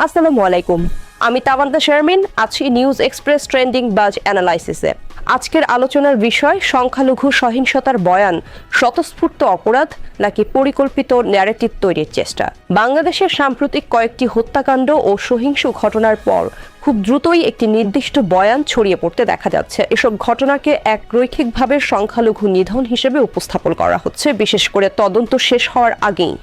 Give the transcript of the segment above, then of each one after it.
আসসালামু আলাইকুম। আমি তাওয়ান্না শারমিন, আছি নিউজ এক্সপ্রেস ট্রেন্ডিং বাজ অ্যানালাইসিসে। আজকের আলোচনার বিষয় সংখ্যালঘু সহিংসতার বয়ান স্বতঃস্ফূর্ত অপরাধ নাকি পরিকল্পিত ন্যারেটিভ তৈরির চেষ্টা। বাংলাদেশের সাম্প্রতিক কয়েকটি হত্যাকাণ্ড ও সহিংস ঘটনার পর খুব দ্রুতই একটি নির্দিষ্ট বয়ান ছড়িয়ে পড়তে দেখা যাচ্ছে। এসব ঘটনাকে এক রৈখিকভাবে সংখ্যালঘু নিধন হিসেবে উপস্থাপন করা হচ্ছে, বিশেষ করে তদন্ত শেষ হওয়ার আগেই।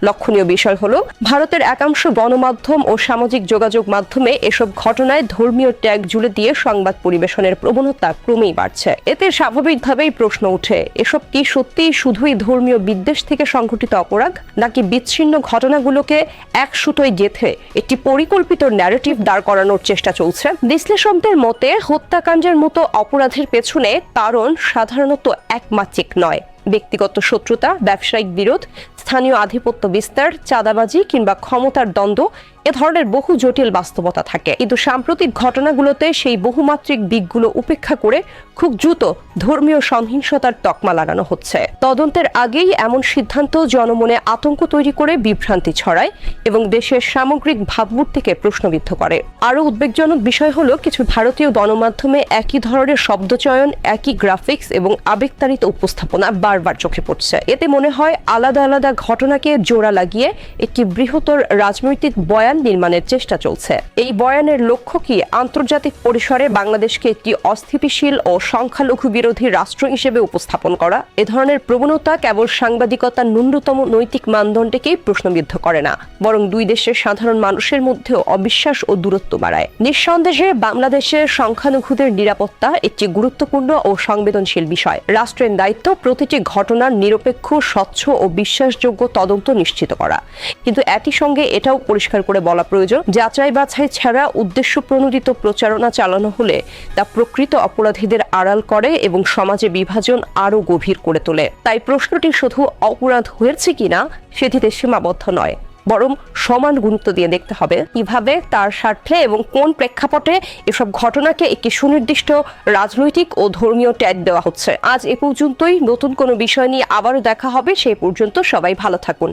লক্ষণীয় বিষয় হলো ভারতের একাংশ গণমাধ্যম ও সামাজিক যোগাযোগ মাধ্যমে এসব ঘটনায় ধর্মীয় ট্যাগ জুড়ে দিয়ে সংবাদ পরিবেশনের প্রবণতা ক্রমেই বাড়ছে। এতে স্বাভাবিকভাবেই প্রশ্ন ওঠে, এসব কি সত্যিই শুধুই ধর্মীয় বিদ্বেষ থেকে সংঘটিত অপরাধ, নাকি বিচ্ছিন্ন ঘটনাগুলোকে এক সুতোয় গেঁথে একটি পরিকল্পিত ন্যারেটিভ দাঁড় করানোর চেষ্টা চলছে। বিশ্লেষকদের মতে হত্যাকাণ্ডের মতো অপরাধের পেছনে কারণ সাধারণত একমাত্রিক নয়। ব্যক্তিগত শত্রুতা, ব্যবসায়িক বিরোধ, স্থানীয় আধিপত্য বিস্তার, চাঁদাবাজি কিংবা ক্ষমতার দ্বন্দ্ব, এ ধরনের বহু জটিল বাস্তবতা থাকে। কিন্তু সাম্প্রতিক ঘটনাগুলোতে সেই বহুমাত্রিক দিকগুলো উপেক্ষা করে খুব দ্রুত ধর্মীয় সহিংসতার তকমা লাগানো হচ্ছে। তদন্তের আগেই এমন সিদ্ধান্ত জনমনে আতঙ্ক তৈরি করে বিভ্রান্তি ছড়ায় এবং দেশের সামগ্রিক ভাবমূর্তিকে প্রশ্নবিদ্ধ করে। আরও উদ্বেগজনক বিষয় হলো কিছু ভারতীয় গণমাধ্যমে একই ধরনের শব্দচয়ন, একই গ্রাফিক্স এবং আবেগতাড়িত উপস্থাপনা বারবার চোখে পড়ছে। এতে মনে হয় আলাদা আলাদা ঘটনাকে জোড়া লাগিয়ে একটি বৃহত্তর রাজনৈতিক বয়ান নির্মাণের চেষ্টা চলছে। এই বয়ানের লক্ষ্য কি আন্তর্জাতিক পরিসরে বাংলাদেশকে একটি অস্থিতিশীল ও সংখ্যালঘু বিরোধী রাষ্ট্র হিসেবে উপস্থাপন করা? এ ধরনের প্রবণতা কেবল সাংবাদিকতার ন্যূনতম নৈতিক মানদণ্ডকেই প্রশ্নবিদ্ধ করে না, বরং দুই দেশের সাধারণ মানুষের মধ্যেও অবিশ্বাস ও দূরত্ব বাড়ায়। নিঃসন্দেহে বাংলাদেশের সংখ্যালঘুদের নিরাপত্তা একটি গুরুত্বপূর্ণ ও সংবেদনশীল বিষয়। রাষ্ট্রের দায়িত্ব প্রতিটি ঘটনার নিরপেক্ষ, স্বচ্ছ ও বিশ্বাসযোগ্য তদন্ত নিশ্চিত করা। কিন্তু একই সঙ্গে এটাও পরিষ্কার করে বলা প্রয়োজন, যাচাই বাছাই ছাড়া উদ্দেশ্য প্রণোদিত প্রচারণা চালানো হলে তা প্রকৃত অপরাধীদের আড়াল করে এবং সমাজে বিভাজন আরও গভীর করে তোলে। তাই প্রশ্নটি শুধু অপরাধ হয়েছে কিনা সেটিতে সীমাবদ্ধ নয়, বরং সমান গুরুত্ব দিয়ে দেখতে হবে কিভাবে, তার স্বার্থে এবং কোন প্রেক্ষাপটে এসব ঘটনাকে একটি সুনির্দিষ্ট রাজনৈতিক ও ধর্মীয় ট্যাগ দেওয়া হচ্ছে। আজ এ পর্যন্তই। নতুন কোনো বিষয় নিয়ে আবারও দেখা হবে। সেই পর্যন্ত সবাই ভালো থাকুন।